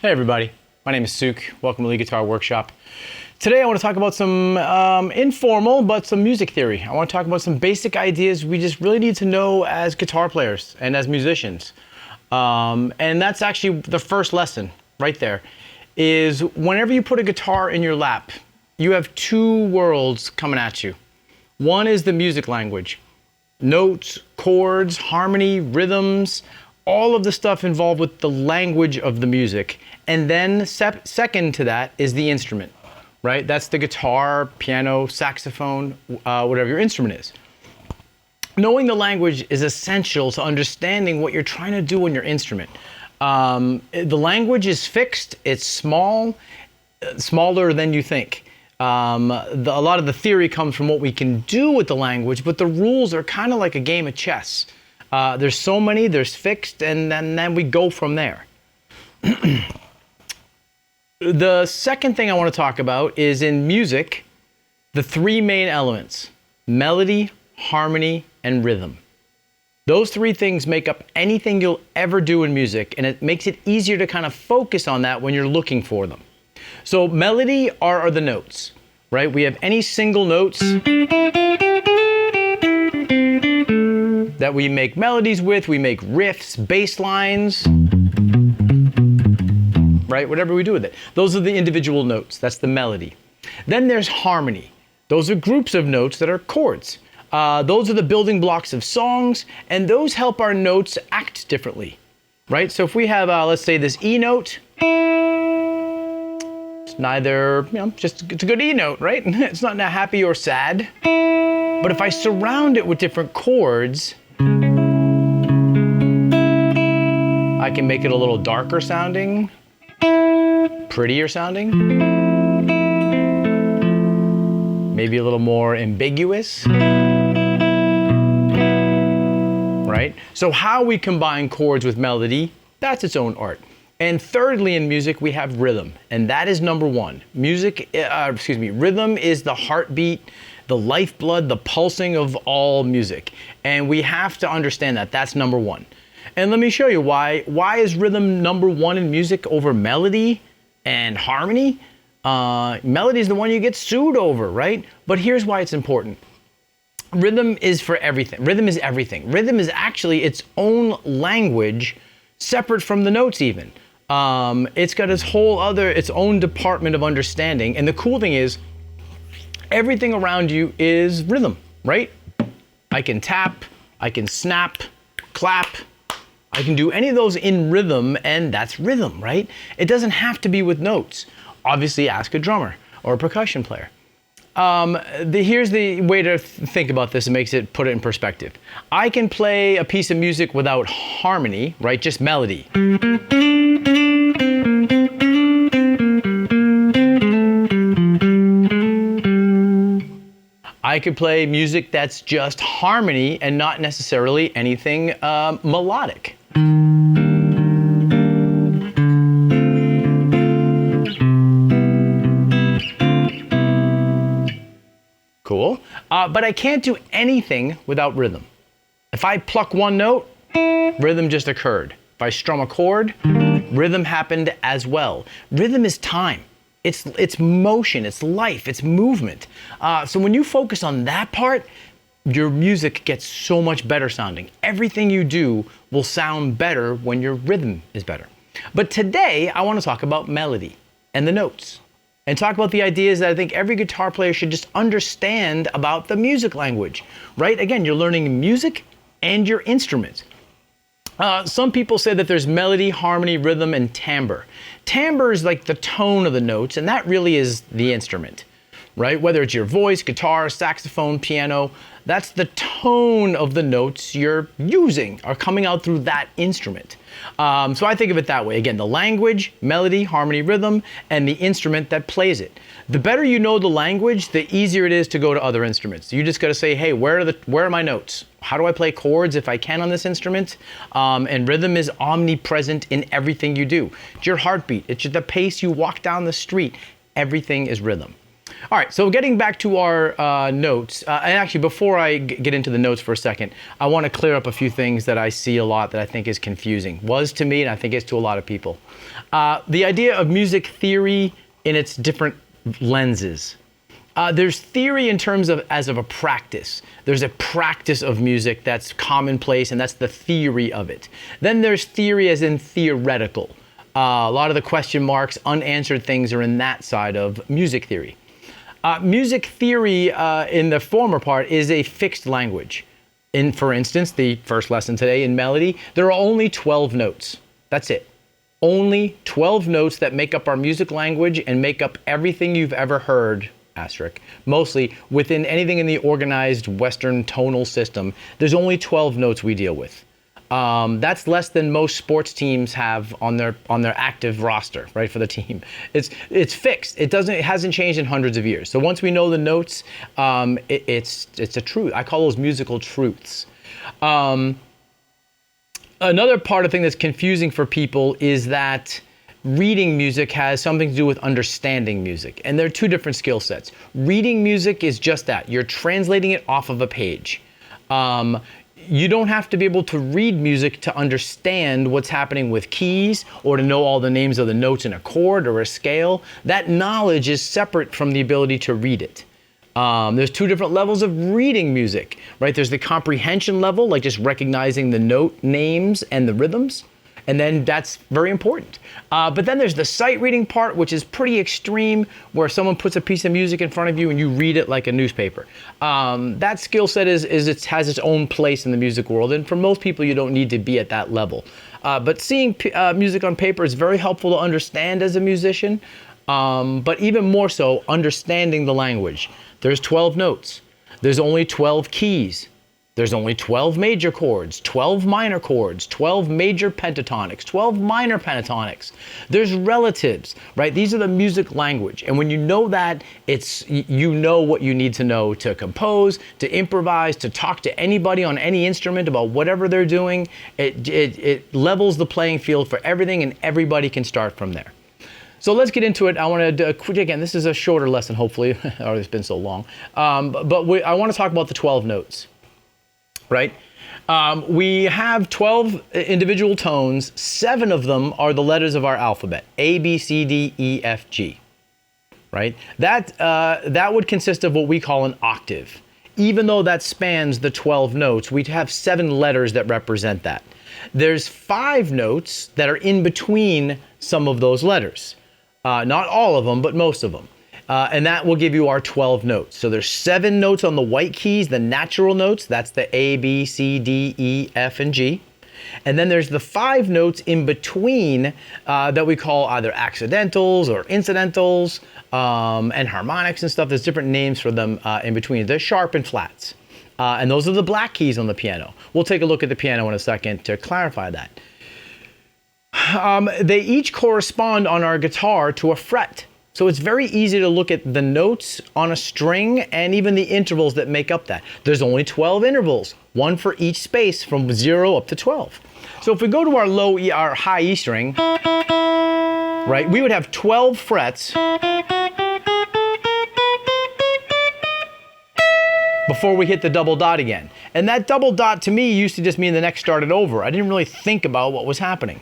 Hey everybody, my name is Suk. Welcome to Lead Guitar Workshop. Today I want to talk about some informal but some music theory. I want to talk about some basic ideas we just really need to know as guitar players and as musicians. And that's actually the first lesson right there, is whenever you put a guitar in your lap, you have two worlds coming at you. One is the music language. Notes, chords, harmony, rhythms, all of the stuff involved with the language of the music. And then second to that is the instrument, right? That's the guitar, piano, saxophone, whatever your instrument is. Knowing the language is essential to understanding what you're trying to do on your instrument. The language is fixed, it's small, smaller than you think. A lot of the theory comes from what we can do with the language, but the rules are kind of like a game of chess. There's so many, there's fixed, and then we go from there. The second thing I want to talk about is in music, the three main elements: melody, harmony, and rhythm. Those three things make up anything you'll ever do in music, and it makes it easier to kind of focus on that when you're looking for them. So melody are the notes, right? We have any single notes that we make melodies with, we make riffs, bass lines, right? Whatever we do with it. Those are the individual notes, that's the melody. Then there's harmony. Those are groups of notes that are chords. Those are the building blocks of songs, and those help our notes act differently, right? So if we have, let's say this E note, it's neither, it's a good E note, right? It's not happy or sad. But if I surround it with different chords, I can make it a little darker sounding, prettier sounding, maybe a little more ambiguous, right? So how we combine chords with melody, that's its own art. And thirdly, in music, we have rhythm, and that is number one. Rhythm is the heartbeat, the lifeblood, the pulsing of all music. And we have to understand that. That's number one. And let me show you why. Why is rhythm number one in music over melody and harmony? Melody is the one you get sued over, right? But here's why it's important. Rhythm is for everything. Rhythm is everything. Rhythm is actually its own language, separate from the notes even. It's got its own department of understanding. And the cool thing is, everything around you is rhythm, right? I can tap, I can snap, clap, I can do any of those in rhythm, and that's rhythm, right? It doesn't have to be with notes. Obviously, ask a drummer or a percussion player. Here's the way to think about this and put it in perspective. I can play a piece of music without harmony, right? Just melody. I could play music that's just harmony and not necessarily anything melodic. Cool. But I can't do anything without rhythm. If I pluck one note, rhythm just occurred. If I strum a chord, rhythm happened as well. Rhythm is time. It's motion, it's life, it's movement. So when you focus on that part, your music gets so much better sounding. Everything you do will sound better when your rhythm is better. But today, I want to talk about melody and the notes, and talk about the ideas that I think every guitar player should just understand about the music language, right? Again, you're learning music and your instruments. Some people say that there's melody, harmony, rhythm, and timbre. Timbre is like the tone of the notes, and that really is the instrument, right? Whether it's your voice, guitar, saxophone, piano, that's the tone of the notes you're using are coming out through that instrument. So I think of it that way. Again, the language, melody, harmony, rhythm, and the instrument that plays it. The better you know the language, the easier it is to go to other instruments. You just got to say, hey, where are my notes? How do I play chords if I can on this instrument? And rhythm is omnipresent in everything you do. It's your heartbeat. It's the pace you walk down the street. Everything is rhythm. All right, so getting back to our notes, and actually before I get into the notes for a second, I want to clear up a few things that I see a lot that I think is confusing. Was to me, and I think it's to a lot of people. The idea of music theory in its different lenses. There's theory in terms of as of a practice. There's a practice of music that's commonplace, and that's the theory of it. Then there's theory as in theoretical. A lot of the question marks, unanswered things are in that side of music theory. Music theory in the former part is a fixed language. For instance, the first lesson today in melody, there are only 12 notes. That's it. Only 12 notes that make up our music language and make up everything you've ever heard, asterisk, mostly within anything in the organized Western tonal system. There's only 12 notes we deal with. That's less than most sports teams have on their active roster, right, for the team. It's fixed. It hasn't changed in hundreds of years. So once we know the notes, it's a truth. I call those musical truths. Another part of thing that's confusing for people is that reading music has something to do with understanding music, and there are two different skill sets. Reading music is just that. You're translating it off of a page. You don't have to be able to read music to understand what's happening with keys or to know all the names of the notes in a chord or a scale. That knowledge is separate from the ability to read it. There's two different levels of reading music, right? There's the comprehension level, like just recognizing the note names and the rhythms. And then that's very important. But then there's the sight reading part, which is pretty extreme, where someone puts a piece of music in front of you and you read it like a newspaper. That skill set has its own place in the music world, and for most people, you don't need to be at that level. But seeing music on paper is very helpful to understand as a musician, but even more so, understanding the language. There's 12 notes. There's only 12 keys. There's only 12 major chords, 12 minor chords, 12 major pentatonics, 12 minor pentatonics. There's relatives, right? These are the music language. And when you know that, you know what you need to know to compose, to improvise, to talk to anybody on any instrument about whatever they're doing. It levels the playing field for everything, and everybody can start from there. So let's get into it. I want to, again, this is a shorter lesson, hopefully, or it's been so long. I want to talk about the 12 notes. Right? We have 12 individual tones. 7 of them are the letters of our alphabet. A, B, C, D, E, F, G. Right? That would consist of what we call an octave. Even though that spans the 12 notes, we have 7 letters that represent that. There's 5 notes that are in between some of those letters. Not all of them, but most of them. And that will give you our 12 notes. So there's 7 notes on the white keys, the natural notes. That's the A, B, C, D, E, F, and G. And then there's the 5 notes in between that we call either accidentals or incidentals and harmonics and stuff. There's different names for them in between. They're sharp and flats. And those are the black keys on the piano. We'll take a look at the piano in a second to clarify that. They each correspond on our guitar to a fret. So it's very easy to look at the notes on a string and even the intervals that make up that. There's only 12 intervals, one for each space from 0 up to 12. So if we go to our high E string, right, we would have 12 frets before we hit the double dot again. And that double dot to me used to just mean the neck started over. I didn't really think about what was happening.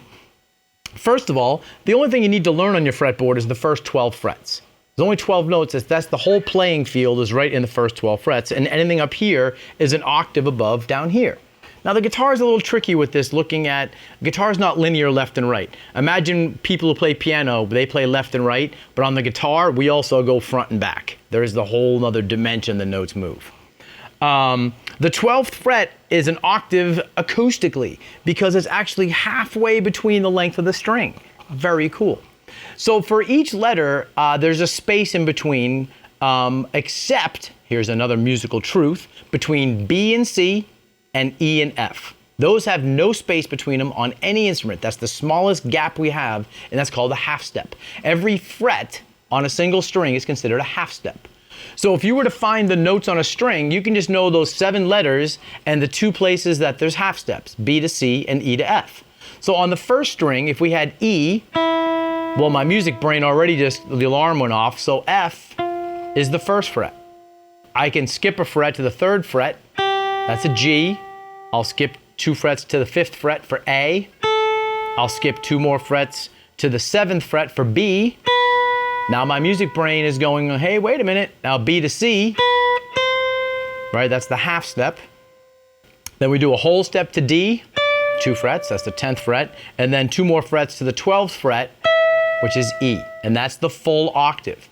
First of all, the only thing you need to learn on your fretboard is the first 12 frets. There's only 12 notes. That's the whole playing field is right in the first 12 frets, and anything up here is an octave above down here. Now the guitar is a little tricky with this, looking at, guitar is not linear left and right. Imagine people who play piano, they play left and right, but on the guitar, we also go front and back. There's the whole other dimension the notes move. The 12th fret is an octave acoustically because it's actually halfway between the length of the string. Very cool. So for each letter, there's a space in between, except, here's another musical truth, between B and C and E and F. Those have no space between them on any instrument. That's the smallest gap we have, and that's called a half step. Every fret on a single string is considered a half step. So if you were to find the notes on a string, you can just know those 7 letters and the 2 places that there's half steps, B to C and E to F. So on the first string, if we had E, well, my music brain already the alarm went off, so F is the first fret. I can skip a fret to the third fret. That's a G. I'll skip 2 frets to the 5th fret for A. I'll skip 2 more frets to the 7th fret for B. Now my music brain is going, hey, wait a minute. Now B to C, right? That's the half step. Then we do a whole step to D, 2 frets, that's the 10th fret, and then 2 more frets to the 12th fret, which is E, and that's the full octave.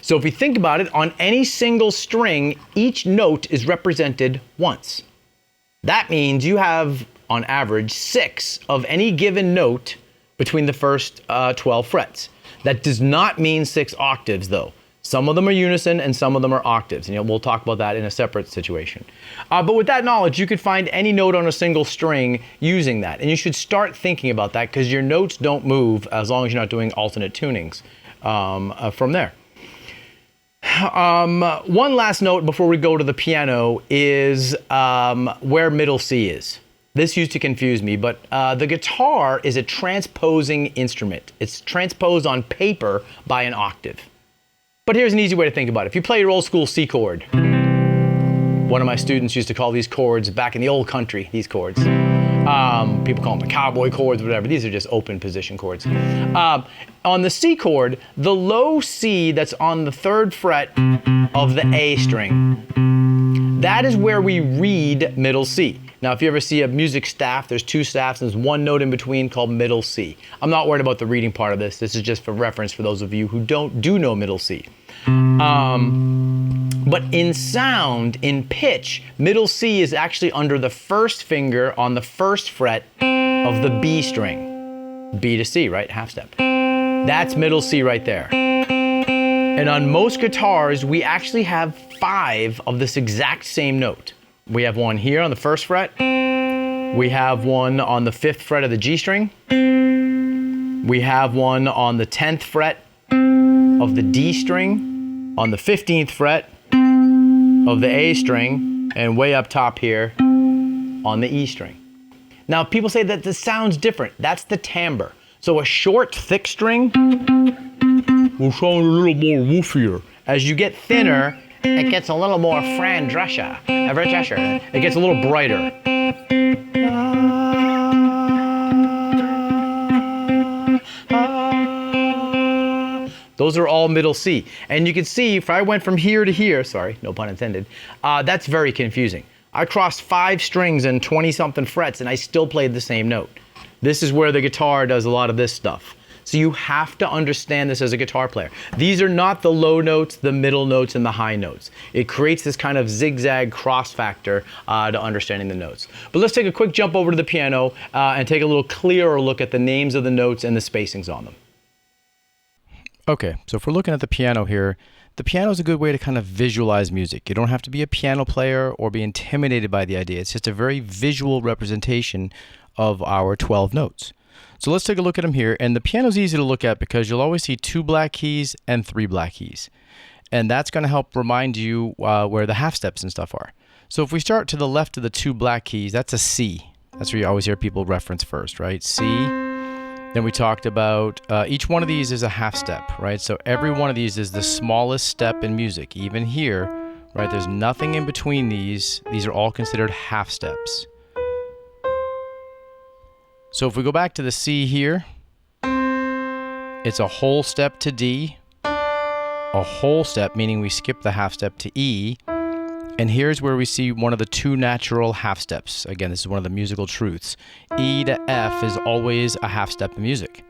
So if you think about it, on any single string, each note is represented once. That means you have, on average, 6 of any given note between the first 12 frets. That does not mean 6 octaves, though. Some of them are unison and some of them are octaves, and we'll talk about that in a separate situation. But with that knowledge, you could find any note on a single string using that, and you should start thinking about that because your notes don't move as long as you're not doing alternate tunings from there. One last note before we go to the piano is where middle C is. This used to confuse me, but the guitar is a transposing instrument. It's transposed on paper by an octave. But here's an easy way to think about it. If you play your old school C chord, one of my students used to call these chords, back in the old country, these chords. People call them the cowboy chords, whatever. These are just open position chords. On the C chord, the low C that's on the 3rd fret of the A string, that is where we read middle C. Now, if you ever see a music staff, there's 2 staffs, and there's 1 note in between called middle C. I'm not worried about the reading part of this. This is just for reference for those of you who do know middle C. But in sound, in pitch, middle C is actually under the 1st finger on the 1st fret of the B string. B to C, right? Half step. That's middle C right there. And on most guitars, we actually have 5 of this exact same note. We have one here on the 1st fret. We have one on the 5th fret of the G string. We have one on the 10th fret of the D string, on the 15th fret of the A string, and way up top here on the E string. Now, people say that this sounds different. That's the timbre. So a short, thick string will sound a little more woofier. As you get thinner, it gets a little more Fran Drescher. It gets a little brighter. Those are all middle C. And you can see if I went from here to here, sorry, no pun intended, that's very confusing. I crossed 5 strings and 20-something frets and I still played the same note. This is where the guitar does a lot of this stuff. So you have to understand this as a guitar player. These are not the low notes, the middle notes, and the high notes. It creates this kind of zigzag cross factor to understanding the notes. But let's take a quick jump over to the piano and take a little clearer look at the names of the notes and the spacings on them. Okay, so if we're looking at the piano here, the piano is a good way to kind of visualize music. You don't have to be a piano player or be intimidated by the idea. It's just a very visual representation of our 12 notes. So let's take a look at them here. And the piano's easy to look at because you'll always see 2 black keys and 3 black keys. And that's going to help remind you where the half steps and stuff are. So if we start to the left of the 2 black keys, that's a C. That's where you always hear people reference first, right? C. Then we talked about each one of these is a half step, right? So every one of these is the smallest step in music. Even here, right? There's nothing in between these. These are all considered half steps. So if we go back to the C here, it's a whole step to D, a whole step, meaning we skip the half step, to E, and here's where we see one of the 2 natural half steps. Again, this is one of the musical truths. E to F is always a half step in music.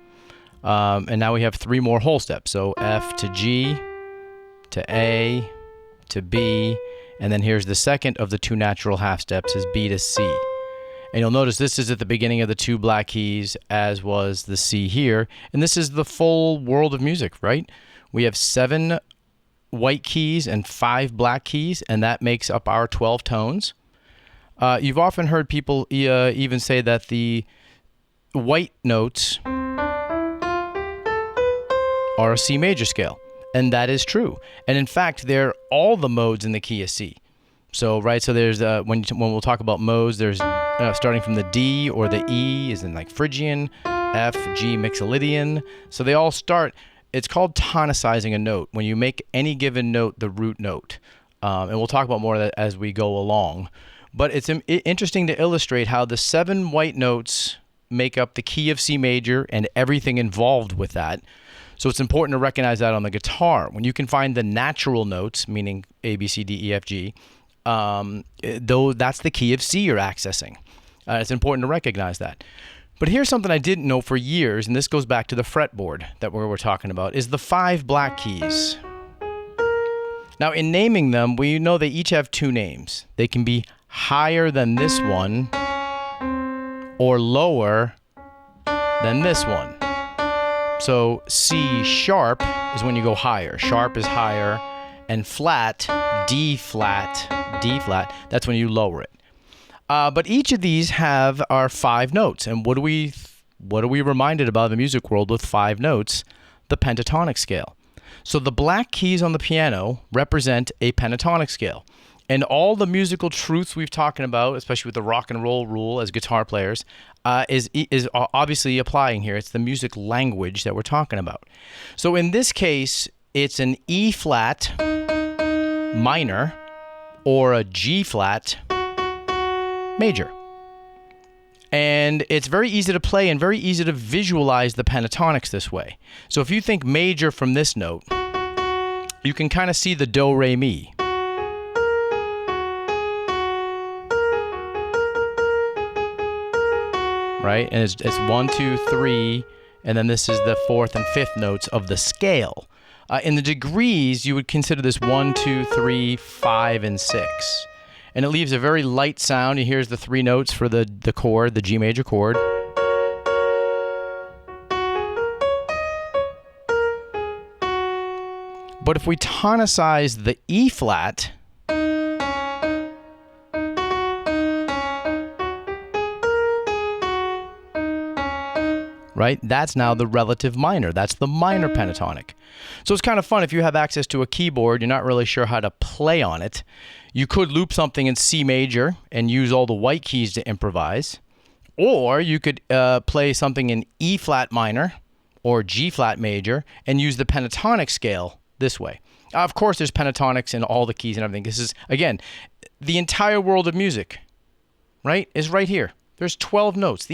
And now we have 3 more whole steps. So F to G, to A, to B, and then here's the second of the 2 natural half steps is B to C. And you'll notice this is at the beginning of the 2 black keys, as was the C here. And this is the full world of music, right? We have 7 white keys and 5 black keys, and that makes up our 12 tones. You've often heard people even say that the white notes are a C major scale. And that is true. And in fact, they're all the modes in the key of C. So, right, so there's, when we'll talk about modes, there's starting from the D or the E is in like Phrygian, F, G, Mixolydian. So they all start it's called tonicizing a note, when you make any given note the root note. And we'll talk about more of that as we go along. But it's interesting to illustrate how the 7 white notes make up the key of C major and everything involved with that. So it's important to recognize that on the guitar. When you can find the natural notes, meaning A, B, C, D, E, F, G, though that's the key of C you're accessing. It's important to recognize that. But here's something I didn't know for years, and this goes back to the fretboard that we're talking about, is the 5 black keys. Now, in naming them, we know they each have 2 names. They can be higher than this one or lower than this one. So C sharp is when you go higher. Sharp is higher, and flat, D flat, D flat, that's when you lower it. But each of these have our 5 notes. And what are we reminded about in the music world with 5 notes? The pentatonic scale. So the black keys on the piano represent a pentatonic scale. And all the musical truths we've talking about, especially with the rock and roll rule as guitar players, is obviously applying here. It's the music language that we're talking about. So in this case, it's an E flat minor or a G flat major. And it's very easy to play and very easy to visualize the pentatonics this way. So if you think major from this note, you can kind of see the do, re, mi. Right? And it's 1, 2, 3, and then this is the 4th and 5th notes of the scale. In the degrees, you would consider this 1, 2, 3, 5, and 6. And it leaves a very light sound. And here's the 3 notes for the chord, the G major chord. But if we tonicize the E flat, right? That's now the relative minor. That's the minor pentatonic. So it's kind of fun if you have access to a keyboard, you're not really sure how to play on it. You could loop something in C major and use all the white keys to improvise. Or you could play something in E flat minor or G flat major and use the pentatonic scale this way. Of course, there's pentatonics in all the keys and everything. This is, again, the entire world of music, right, is right here. There's 12 notes.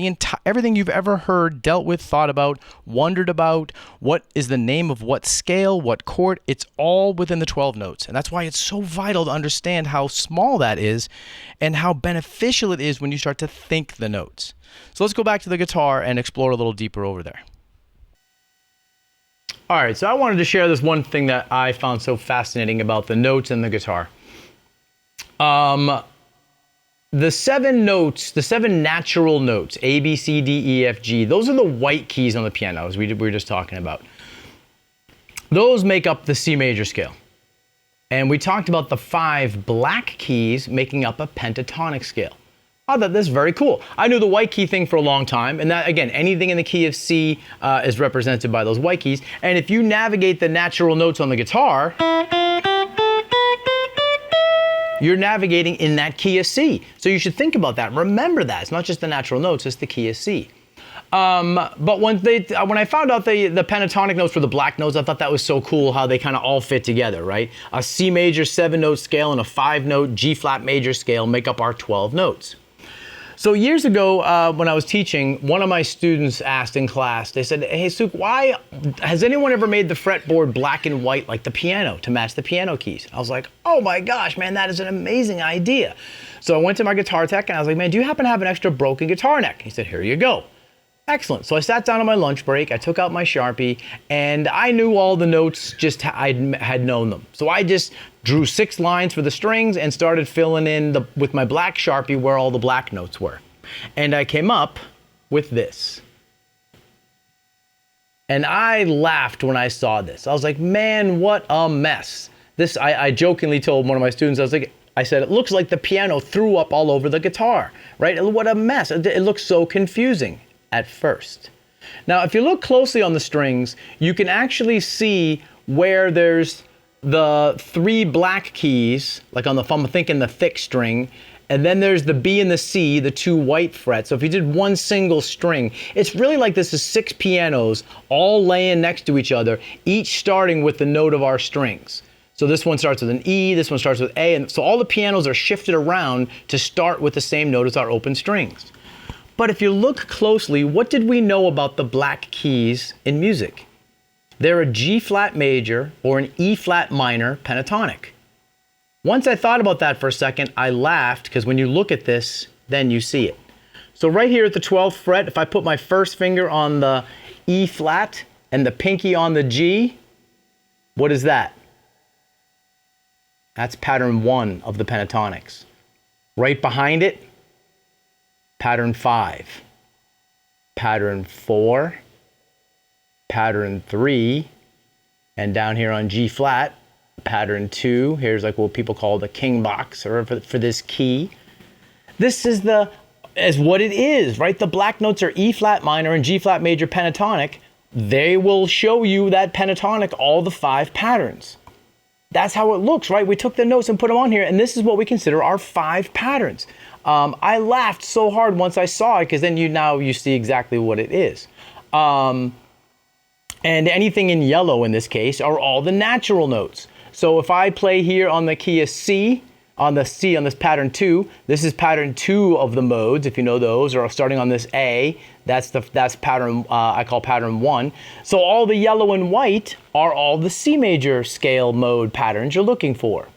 Everything you've ever heard, dealt with, thought about, wondered about, what is the name of what scale, what chord, it's all within the 12 notes. And that's why it's so vital to understand how small that is and how beneficial it is when you start to think the notes. So let's go back to the guitar and explore a little deeper over there. All right, so I wanted to share this one thing that I found so fascinating about the notes in the guitar. The 7 notes, the 7 natural notes, A, B, C, D, E, F, G, those are the white keys on the piano, as we were just talking about. Those make up the C major scale. And we talked about the 5 black keys making up a pentatonic scale. I thought this is very cool. I knew the white key thing for a long time, and that, again, anything in the key of C is represented by those white keys. And if you navigate the natural notes on the guitar, you're navigating in that key of C. So you should think about that. Remember that. It's not just the natural notes, it's the key of C. But when I found out the pentatonic notes were the black notes, I thought that was so cool how they kind of all fit together, right? A C major 7-note scale and a 5-note G flat major scale make up our 12 notes. So years ago, when I was teaching, one of my students asked in class, they said, "Hey, Suk, why has anyone ever made the fretboard black and white like the piano to match the piano keys?" I was like, "Oh my gosh, man, that is an amazing idea." So I went to my guitar tech and I was like, "Man, do you happen to have an extra broken guitar neck?" He said, "Here you go." Excellent. So I sat down on my lunch break, I took out my Sharpie, and I knew all the notes, just I had known them. So I just drew 6 lines for the strings and started filling in with my black Sharpie where all the black notes were. And I came up with this. And I laughed when I saw this. I was like, man, what a mess. I jokingly told one of my students, I said, it looks like the piano threw up all over the guitar, right? What a mess. It looks so confusing at first. Now, if you look closely on the strings, you can actually see where there's the 3 black keys, like on the, if I'm thinking the thick string, and then there's the B and the C, the 2 white frets. So if you did one single string, it's really like this is 6 pianos all laying next to each other, each starting with the note of our strings. So this one starts with an E, this one starts with A, and so all the pianos are shifted around to start with the same note as our open strings. But if you look closely, what did we know about the black keys in music? They're a G flat major or an E flat minor pentatonic. Once I thought about that for a second, I laughed because when you look at this, then you see it. So right here at the 12th fret, if I put my first finger on the E flat and the pinky on the G, what is that? That's pattern 1 of the pentatonics. Right behind it, pattern 5, pattern 4, pattern 3, and down here on G flat, pattern 2. Here's like what people call the king box, or for this key. This is what it is, right? The black notes are E flat minor and G flat major pentatonic. They will show you that pentatonic, all the 5 patterns. That's how it looks, right? We took the notes and put them on here, and this is what we consider our 5 patterns. I laughed so hard once I saw it, because then you see exactly what it is. And anything in yellow in this case are all the natural notes. So if I play here on the key of C, on this pattern 2, this is pattern 2 of the modes, if you know those, or starting on this A, that's pattern, I call pattern 1. So all the yellow and white are all the C major scale mode patterns you're looking for.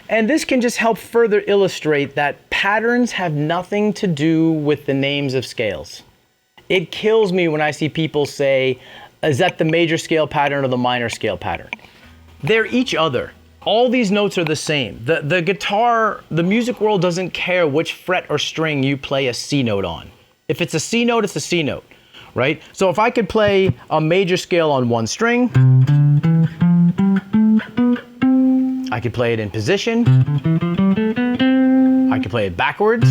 And this can just help further illustrate that patterns have nothing to do with the names of scales. It kills me when I see people say, is that the major scale pattern or the minor scale pattern? They're each other. All these notes are the same. The guitar, the music world doesn't care which fret or string you play a C note on. If it's a C note, it's a C note, right? So if I could play a major scale on one string, I could play it in position, I could play it backwards,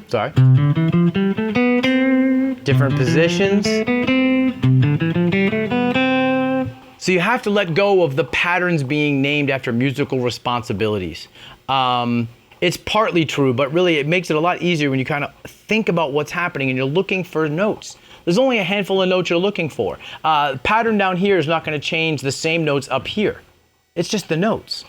sorry, different positions. So you have to let go of the patterns being named after musical responsibilities. It's partly true, but really it makes it a lot easier when you kind of think about what's happening and you're looking for notes. There's only a handful of notes you're looking for. Pattern down here is not going to change the same notes up here. It's just the notes.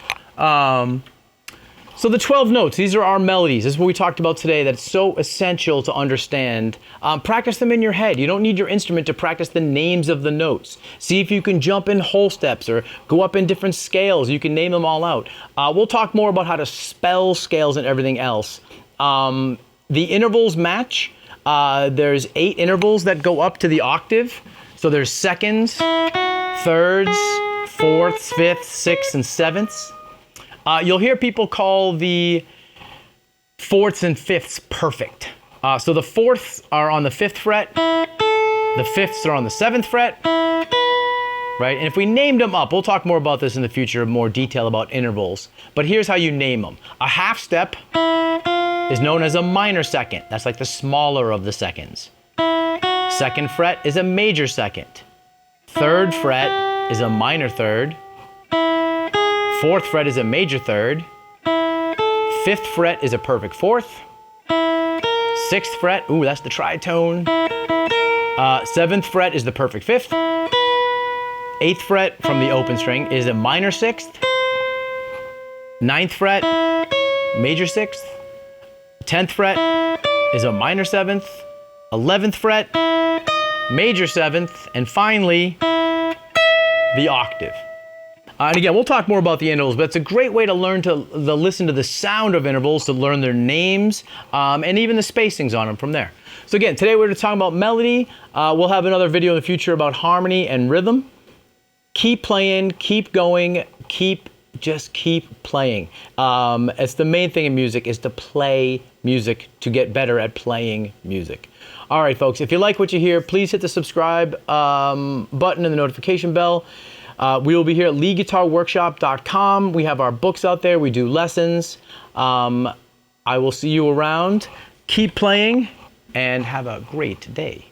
So the 12 notes, these are our melodies. This is what we talked about today that's so essential to understand. Practice them in your head. You don't need your instrument to practice the names of the notes. See if you can jump in whole steps or go up in different scales. You can name them all out. We'll talk more about how to spell scales and everything else. The intervals match. There's 8 intervals that go up to the octave. So there's seconds, thirds, fourths, fifths, sixths, and sevenths. You'll hear people call the fourths and fifths perfect. So the fourths are on the 5th fret, the fifths are on the 7th fret, right? And if we named them up, we'll talk more about this in the future, more detail about intervals. But here's how you name them. A half step is known as a minor second. That's like the smaller of the seconds. 2nd fret is a major second. 3rd fret is a minor third. 4th fret is a major third. 5th fret is a perfect 4th. 6th fret, ooh, that's the tritone. 7th fret is the perfect 5th. 8th fret from the open string is a minor 6th. 9th fret, major 6th. 10th fret is a minor 7th. 11th fret, major 7th. And finally, the octave. And again, we'll talk more about the intervals, but it's a great way to learn to listen to the sound of intervals, to learn their names, and even the spacings on them from there. So again, today we're talking about melody. We'll have another video in the future about harmony and rhythm. Keep playing, keep going, just keep playing. It's the main thing in music, is to play music, to get better at playing music. All right, folks, if you like what you hear, please hit the subscribe button and the notification bell. We will be here at leadguitarworkshop.com. We have our books out there. We do lessons. I will see you around. Keep playing and have a great day.